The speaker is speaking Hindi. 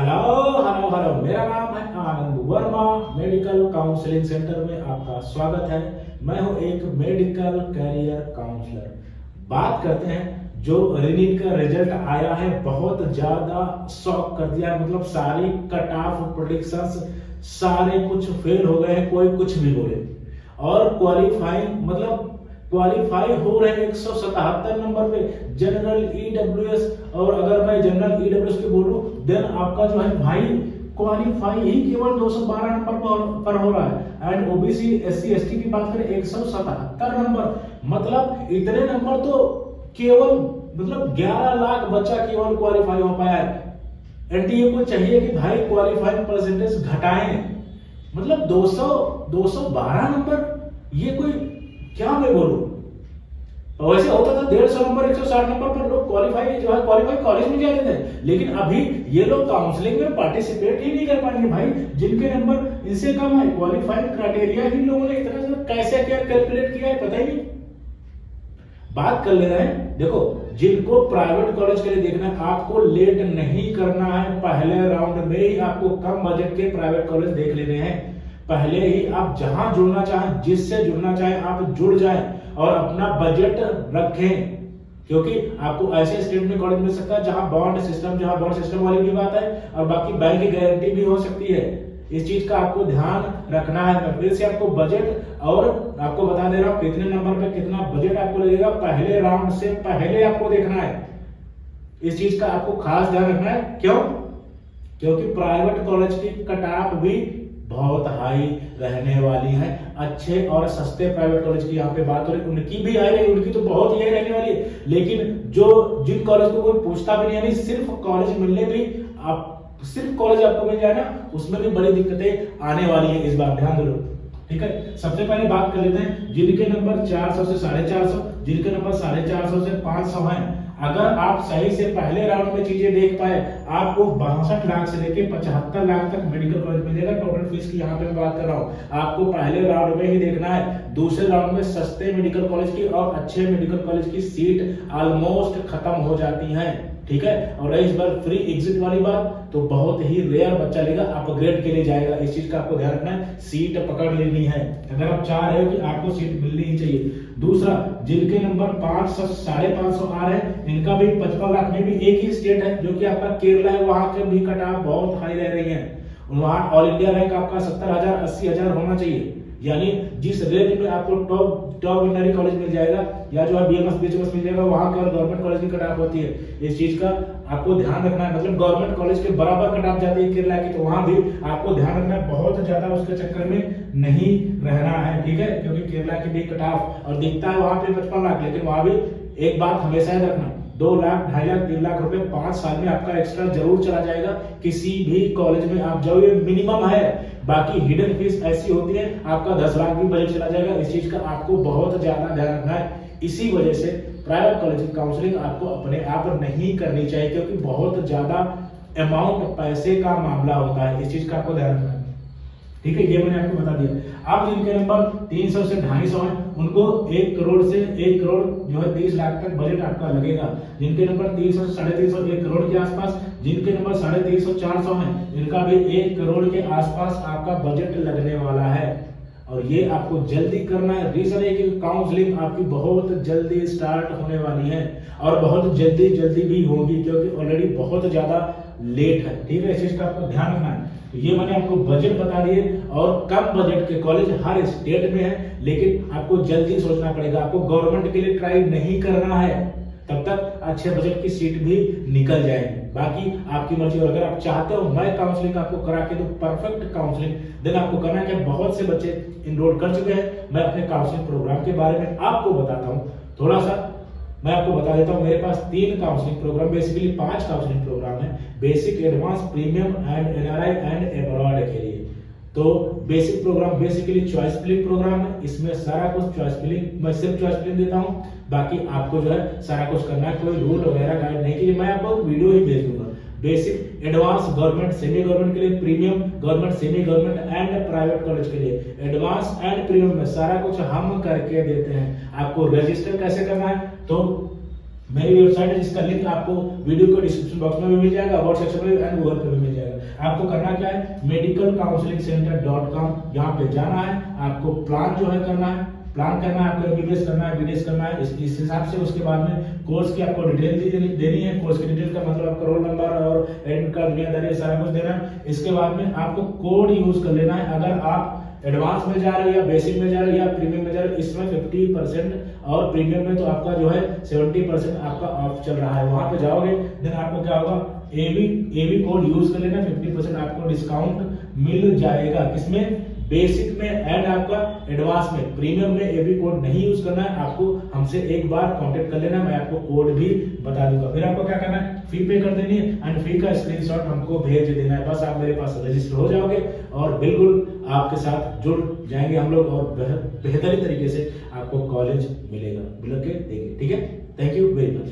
हेलो हेलो हेलो, मेरा नाम है आनंद वर्मा। मेडिकल काउंसलिंग सेंटर में आपका स्वागत है। मैं हूं एक मेडिकल कैरियर काउंसलर। बात करते हैं जो रीनीट का रिजल्ट आया है, बहुत ज्यादा शॉक कर दिया है। मतलब सारी कट ऑफ प्रेडिक्शंस सारे कुछ फेल हो गए हैं, कोई कुछ भी बोले। और क्वालिफाइंग मतलब क्वालिफाई हो रहे हैं 177 नंबर पे जनरल ईडब्ल्यूएस। और अगर मैं जनरल ईडब्ल्यूएस के बोलूं देन आपका जो है भाई क्वालिफाई ही केवल 212 नंबर पर हो रहा है। एंड ओबीसी एससी एसटी की बात करें 177 नंबर। मतलब इतने नंबर तो केवल 11 लाख बच्चा केवल क्वालिफाई हो पाया है। एनटीए को चाहिए कि भाई क्वालिफाइंग परसेंटेज घटाएं। मतलब 212 नंबर, ये कोई क्या मैं बोलूं। वैसे होता था 150 नंबर 160 नंबर पर लोग क्वालिफाई कॉलेज में जाते थे। लेकिन अभी ये लोग काउंसलिंग में पार्टिसिपेट ही नहीं कर पाएंगे भाई, जिनके नंबर इनसे कम है। क्वालिफाइड क्राइटेरिया इन लोगों ने इतना ज्यादा कैसे क्या कैलकुलेट किया है पता ही नहीं। बात कर ले रहे हैं, देखो जिनको प्राइवेट कॉलेज के लिए देखना है, आपको लेट नहीं करना है। पहले राउंड में ही आपको कम बजट के प्राइवेट कॉलेज देख लेने हैं। पहले ही आप जहां जुड़ना चाहें, जिससे जुड़ना चाहें आप जुड़ जाएं और अपना बजट रखें। क्योंकि आपको ऐसे स्टेट में कॉलेज मिल सकता है जहां बॉन्ड सिस्टम वाली भी बात है, और बाकी बैंक की गारंटी भी हो सकती है। इस चीज का आपको ध्यान रखना है। फिर से आपको बजट और आपको बता दे रहा हूं कितने नंबर पे कितना बजट आपको लगेगा, पहले राउंड से पहले आपको देखना है। इस चीज का आपको खास ध्यान रखना है। क्यों? क्योंकि प्राइवेट कॉलेज की कट ऑफ भी बहुत हाई रहने वाली है। अच्छे और सस्ते प्राइवेट कॉलेज की यहाँ पे बात हो रही, उनकी भी हाई रही, उनकी तो बहुत ही हाई रहने वाली है। लेकिन जो जिन कॉलेज को कोई पूछता भी नहीं, यानी सिर्फ कॉलेज मिलने भी आप सिर्फ कॉलेज आपको मिल जाए ना, उसमें भी बड़ी दिक्कतें आने वाली है। इस बार ध्यान दो, ठीक है। सबसे पहले बात कर लेते हैं जिनके नंबर 400 से 450, जिनके नंबर 450 से 500 हैं। अगर आप सही से पहले राउंड में चीजें देख पाए, आपको 62 लाख से लेके 75 लाख तक मेडिकल कॉलेज मिलेगा। टोटल फीस की यहाँ पे मैं बात कर रहा हूँ, आपको पहले राउंड में ही देखना है। दूसरे राउंड में सस्ते मेडिकल कॉलेज की और अच्छे मेडिकल कॉलेज की सीट ऑलमोस्ट खत्म हो जाती है, ठीक है। और इस बार फ्री एग्जिट वाली बात तो बहुत ही रेयर बच्चा लेगा, अपग्रेड के लिए जाएगा। इस चीज का आपको ध्यान रखना है, सीट पकड़ लेनी है अगर आप चाह रहे हो कि आपको सीट मिलनी ही चाहिए। दूसरा, जिनके नंबर 500 550 आ रहे हैं, इनका भी 55 लाख में भी एक ही स्टेट है जो कि आपका केरला है। वहां के भी कट ऑफ बहुत हाई रह रही है। वहां ऑल इंडिया रैंक आपका 70,000 80,000 होना चाहिए। यानी जिस रेंज में आपको टॉप इंटरी कॉलेज मिल जाएगा या जो है बीएमएस बीएचएमएस मिल जाएगा, वहां केवल गवर्नमेंट कॉलेज की कट ऑफ होती है। इस चीज का आपको ध्यान रखना है। मतलब गवर्नमेंट कॉलेज के बराबर कट ऑफ जाती है केरला की, तो वहां भी आपको ध्यान रखना है, बहुत ज्यादा उसके चक्कर में नहीं रहना है, ठीक है। क्योंकि केरला की भी कट ऑफ और दिखता है वहां पे 55 लाख, लेकिन वहां भी एक बात हमेशा याद रखना, 2 लाख 2.5 लाख 3 लाख रुपए 5 साल में आपका एक्स्ट्रा जरूर चला जाएगा किसी भी कॉलेज में आप जाओ। ये मिनिमम है, बाकी हिडन फीस ऐसी होती है आपका 10 लाख भी बजट चला जाएगा। इस चीज का आपको बहुत ज्यादा ध्यान रखना है। इसी वजह से प्राइवेट कॉलेज की काउंसलिंग आपको अपने आप नहीं करनी चाहिए, क्योंकि बहुत ज्यादा अमाउंट पैसे का मामला होता है। इस चीज का आपको ध्यान रखना है, ठीक है। ये मैंने आपको बता दिया। अब जिनके नंबर 300 से 250 है, उनको 1 करोड़ से 1 करोड़ जो है 30 लाख तक बजट आपका लगेगा। जिनके नंबर 300 से 350 1 करोड़ के आसपास, जिनके नंबर 350 400 है, इनका भी 1 करोड़ के आसपास आपका बजट लगने वाला है। और ये आपको जल्दी करना है। रीजन है कि काउंसलिंग आपकी बहुत जल्दी स्टार्ट होने वाली है और बहुत जल्दी भी होगी, क्योंकि ऑलरेडी बहुत ज्यादा लेट है, ठीक है। इस चीज का आपको ध्यान रखना है। तो ये मैंने आपको बजट बता दिए, और कम बजट के कॉलेज हर स्टेट में है, लेकिन आपको जल्दी सोचना पड़ेगा। आपको गवर्नमेंट के लिए ट्राई नहीं करना है, तब तक अच्छे बजट की सीट भी निकल जाएगी। बाकी आपकी मर्जी। और अगर आप चाहते हो मैं काउंसलिंग आपको करा के दूं, परफेक्ट काउंसलिंग, देन आपको करना है। बहुत से बच्चे इनरोल कर चुके हैं। मैं अपने काउंसलिंग प्रोग्राम के बारे में आपको बताता हूं। थोड़ा सा मैं आपको बता देता हूं। मेरे पास 3 counselling program, basically 5 counselling program है। Basic, advance, premium and NRI and abroad के लिए। तो basic program basically choice filling program है। इसमें सारा कुछ चॉइस फिलिंग, मैं सिर्फ चॉइस फिलिंग देता हूं, बाकी आपको जो है सारा कुछ करना है। कोई रूल वगैरह गाइड नहीं कीजिए, मैं आपको वीडियो ही भेज दूंगा। Basic, advance, government semi government के लिए, premium, government semi government and private college के लिए। एडवांस एंड प्रीमियम में सारा कुछ हम करके देते हैं। आपको रजिस्टर कैसे करना है, तो मेरी वेबसाइट है जिसका लिंक आपको वीडियो को डिस्क्रिप्शन बॉक्स में भी मिल जाएगा, व्हाट्सएप सेक्शन में एंड गूगल पे भी मिल जाएगा। आपको करना क्या है, medicalcounselingcenter.com, यहाँ पे जाना है, आपको प्लान जो है करना है, प्लान करना है, आपको एमबीबीएस करना है, बीडीएस करना है, इस हिसाब से उसके बाद में कोर्स की आपको डिटेल देनी है। कोर्स की डिटेल का मतलब आपका रोल नंबर और एडमिट कार्ड, दुनियादारी, सारा कुछ देना है। इसके बाद में आपको कोड यूज कर लेना है। अगर आप एडवांस में जा रहे हो या बेसिक में जा रहे हो या प्रीमियम में जा रहे हो, इसमें 50% और प्रीमियम में तो आपका जो है 70% आपका ऑफ चल रहा है। वहां पे जाओगे देन आपको क्या होगा, एबी कोड यूज कर लेना, 50% आपको डिस्काउंट मिल जाएगा। किसमें, बेसिक में एंड आपका एडवांस में। प्रीमियम में एबी कोड नहीं यूज करना है, आपको हमसे एक बार कांटेक्ट कर लेना, मैं आपको कोड भी बता दूंगा। फिर आपको क्या करना है, फी पे कर देनी है एंड फी का स्क्रीनशॉट हमको भेज देना है। बस आप मेरे पास रजिस्टर हो जाओगे और बिल्कुल आपके साथ जुड़ जाएंगे हम लोग और बेहतरीन तरीके से आपको कॉलेज मिलेगा, मिल के देंगे। ठीक है, थैंक यू वेरी मच।